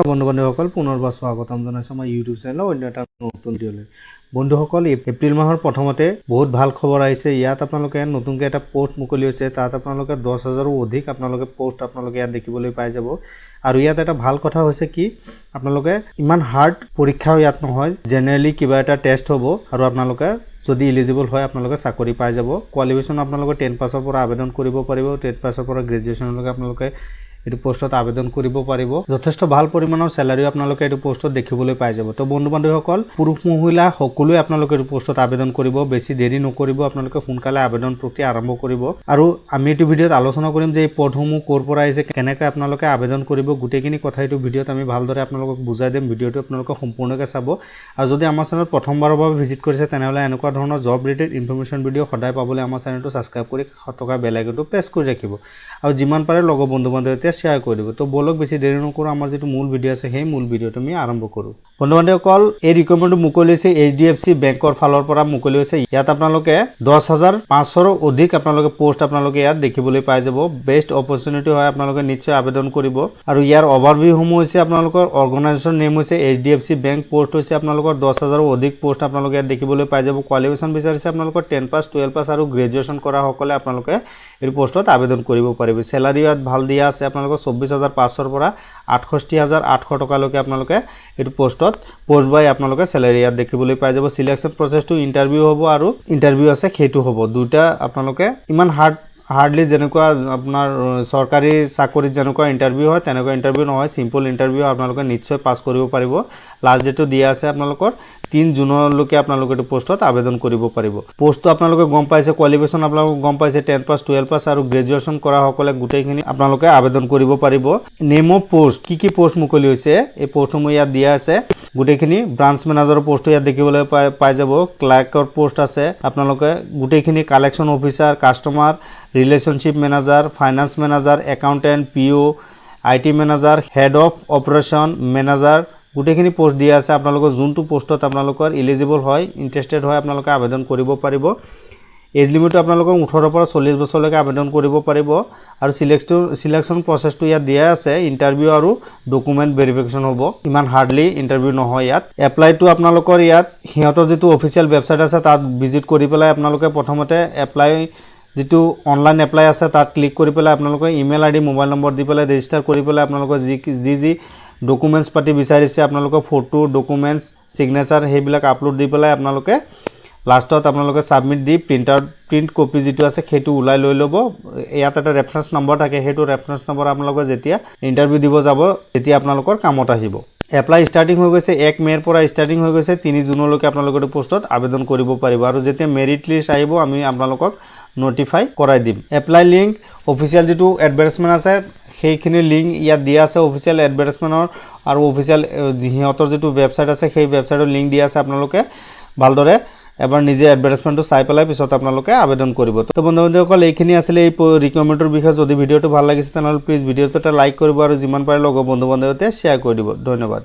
বন্ধু-বান্ধৱসকল পুনৰবাৰ স্বাগতম জনাইছোঁ আমাৰ ইউটিউব চেনেলৰ অন্য এটা নতুন ভিডিঅ'লৈ। বন্ধুসকল, এপ্ৰিল মাহৰ প্ৰথমতে বহুত ভাল খবৰ আহিছে। ইয়াত আপোনালোকে নতুনকৈ এটা পোষ্ট মুকলি হৈছে। তাত আপোনালোকে 10,000ৰো অধিক আপোনালোকে পোষ্ট আপোনালোকে ইয়াত দেখিবলৈ পাই যাব। আৰু ইয়াত এটা ভাল কথা হৈছে কি, আপোনালোকে ইমান হাৰ্ড পৰীক্ষাও ইয়াত নহয়। জেনেৰেলি কিবা এটা টেষ্ট হ'ব আৰু আপোনালোকে যদি এলিজিবল হয় আপোনালোকে চাকৰি পাই যাব। কোৱালিফিকেশ্যন আপোনালোকে 10 পাছৰ পৰা আবেদন কৰিব পাৰিব। 10 পাছৰ পৰা গ্ৰেজুৱেশ্যনলৈকে আপোনালোকে এইটো পোষ্টত আবেদন কৰিব পাৰিব। যথেষ্ট ভাল পৰিমাণৰ চেলাৰিও আপোনালোকে এইটো পোষ্টত দেখিবলৈ পাই যাব। তো বন্ধু-বান্ধৱসকল, পুৰুষ মহিলা সকলোৱে আপোনালোকে এইটো পোষ্টত আবেদন কৰিব। বেছি দেৰি নকৰিব, আপোনালোকে সোনকালে আবেদন প্ৰক্ৰিয়া আৰম্ভ কৰিব। আৰু আমি এইটো ভিডিঅ'ত আলোচনা কৰিম যে এই পদসমূহ ক'ৰ পৰা আহিছে, কেনেকৈ আপোনালোকে আবেদন কৰিব, গোটেইখিনি কথা এইটো ভিডিঅ'ত আমি ভালদৰে আপোনালোকক বুজাই দিম। ভিডিঅ'টো আপোনালোকে সম্পূৰ্ণকৈ চাব। আৰু যদি আমাৰ চেনেলত প্ৰথমবাৰৰ বাবে ভিজিট কৰিছে তেনেহ'লে এনেকুৱা ধৰণৰ জব ৰিলেটেড ইনফৰমেশ্যন ভিডিঅ' সদায় পাবলৈ আমাৰ চেনেলটো ছাবস্ক্ৰাইব কৰি থকা বেল আইকনটো প্ৰেছ কৰি ৰাখিব। আৰু যিমান পাৰে লগৰ বন্ধু-বান্ধৱীয়ে শ্বেয়াৰ কৰি দিব। তো বলক বেছি দেৰি নকৰোঁ, আমাৰ যিটো মূল ভিডিঅ' আছে সেই মূল ভিডিঅ'টো আমি আৰম্ভ কৰোঁ। বন্ধু-বান্ধৱীসকল, এই ৰিকমেণ্ডটো মুকলি হৈছে HDFC বেংকৰ ফালৰ পৰা মুকলি হৈছে। ইয়াত আপোনালোকে 10,500ৰো অধিক আপোনালোকে পোষ্ট আপোনালোকে ইয়াত দেখিবলৈ পাই যাব। বেষ্ট অপৰচুনিটি হয়, আপোনালোকে নিশ্চয় আবেদন কৰিব। আৰু ইয়াৰ অভাৰভিউসমূহ হৈছে আপোনালোকৰ অৰ্গেনাইজেশ্যন নেম হৈছে HDFC বেংক, পোষ্ট হৈছে আপোনালোকৰ 10,000ৰো অধিক পোষ্ট আপোনালোকে ইয়াত দেখিবলৈ পাই যাব। কোৱালিফিকেশ্যন বিচাৰিছে আপোনালোকৰ 10 পাছ, 12 পাছ আৰু গ্ৰেজুৱেশ্যন কৰাসকলে আপোনালোকে এই পোষ্টত আবেদন কৰিব পাৰিব। চেলাৰি ইয়াত ভাল দিয়া আছে আপোনালোকৰ 24,500ৰ পৰা 68,800 টকালৈকে আপোনালোকে এইটো পোষ্ট বাই আপোনালোকে চেলাৰি ইয়াত দেখিবলৈ পাই যাব। সিলেকশ্যন প্ৰচেছটো ইণ্টাৰভিউ হ'ব আৰু ইণ্টাৰভিউ আছে সেইটো হ'ব। দুটা আপোনালোকে ইমান হাৰ্ডলি যেনেকুৱা আপোনাৰ চৰকাৰী চাকৰিত যেনেকুৱা ইণ্টাৰভিউ হয় তেনেকুৱা ইণ্টাৰভিউ নহয়, চিম্পল ইণ্টাৰভিউ আপোনালোকে নিশ্চয় পাছ কৰিব পাৰিব। লাষ্ট ডেটটো দিয়া আছে আপোনালোকৰ 3 জুনলৈকে আপোনালোকে এইটো পোষ্টত আবেদন কৰিব পাৰিব। পোষ্টটো আপোনালোকে গম পাইছে, কোৱালিফিকেশ্যন আপোনালোকে গম পাইছে 10 পাছ, 12 পাছ আৰু গ্ৰেজুৱেশ্যন কৰাসকলে গোটেইখিনি আপোনালোকে আবেদন কৰিব পাৰিব। নেম অফ পোষ্ট, কি পোষ্ট মুকলি হৈছে এই পোষ্টসমূহ ইয়াত দিয়া আছে। গোটেইখিনি ব্ৰাঞ্চ মেনেজাৰৰ পোষ্টটো ইয়াত দেখিবলৈ পাই যাব। ক্লাৰ্কৰ পোষ্ট আছে আপোনালোকে গোটেইখিনি, collection officer, customer relationship manager, finance manager, accountant, PO, IT manager, head of operation manager, গোটেইখিনি পোষ্ট দিয়া আছে। আপোনালোকৰ যোনটো পোষ্টত আপোনালোকৰ এলিজিবল হয়, ইণ্টাৰেষ্টেড হয় আপোনালোকে আবেদন কৰিব পাৰিব। এজ লিমিটটো আপোনালোকক 18ৰ পৰা 40 বছৰলৈকে আবেদন কৰিব পাৰিব। আৰু সিলেকশ্যন প্ৰচেছটো ইয়াত দিয়া আছে। ইণ্টাৰভিউ আৰু ডকুমেণ্ট ভেৰিফিকেশ্যন হ'ব, ইমান হাৰ্ডলি ইণ্টাৰভিউ নহয় ইয়াত। এপ্লাইটো আপোনালোকৰ ইয়াত সিহঁতৰ যিটো অফিচিয়েল ৱেবছাইট আছে তাত ভিজিট কৰি পেলাই আপোনালোকে প্ৰথমতে এপ্লাই যিটো অনলাইন এপ্লাই আছে তাত ক্লিক কৰি পেলাই আপোনালোকে ইমেইল ID, মোবাইল নম্বৰ দি পেলাই ৰেজিষ্টাৰ কৰি পেলাই আপোনালোকৰ যি ডকুমেণ্টছ পাতি বিচাৰিছে আপোনালোকৰ ফটো, ডকুমেণ্টছ, ছিগনেচাৰ সেইবিলাক আপলোড দি পেলাই আপোনালোকে লাষ্টত আপোনালোকে ছাবমিট দি প্ৰিণ্ট কপি যিটো আছে সেইটো ওলাই লৈ ল'ব। ইয়াত এটা ৰেফাৰেঞ্চ নম্বৰ থাকে, সেইটো ৰেফাৰেঞ্চ নম্বৰ আপোনালোকে যেতিয়া ইণ্টাৰভিউ দিব যাব তেতিয়া আপোনালোকৰ কামত আহিব। এপ্লাই ষ্টাৰ্টিং হৈ গৈছে 1 মে'ৰ পৰা ষ্টাৰ্টিং হৈ গৈছে। 3 জুনলৈকে আপোনালোকে এইটো পোষ্টত আবেদন কৰিব পাৰিব। আৰু যেতিয়া মেৰিট লিষ্ট আহিব আমি আপোনালোকক নটিফাই কৰাই দিম। এপ্লাই লিংক, অফিচিয়েল যিটো এডভাৰটাইজমেণ্ট আছে সেইখিনি লিংক ইয়াত দিয়া আছে অফিচিয়েল এডভাৰটাইজমেণ্টৰ। আৰু অফিচিয়েল সিহঁতৰ যিটো ৱেবছাইট আছে সেই ৱেবছাইটৰ লিংক দিয়া আছে। আপোনালোকে ভালদৰে এবাৰ নিজে এডভাৰটাইজমেণ্টটো চাই পেলাই পিছত আপোনালোকে আবেদন কৰিব। তো বন্ধু-বান্ধৱীসকল, এইখিনি আছিলে এই ৰিকমেণ্ডৰ বিষয়ে। যদি ভিডিঅ'টো ভাল লাগিছে তেনেহ'লে প্লিজ ভিডিঅ'টো এটা লাইক কৰিব আৰু যিমান পাৰে লগৰ বন্ধু-বান্ধৱীয়ে শ্বেয়াৰ কৰি দিব। ধন্যবাদ।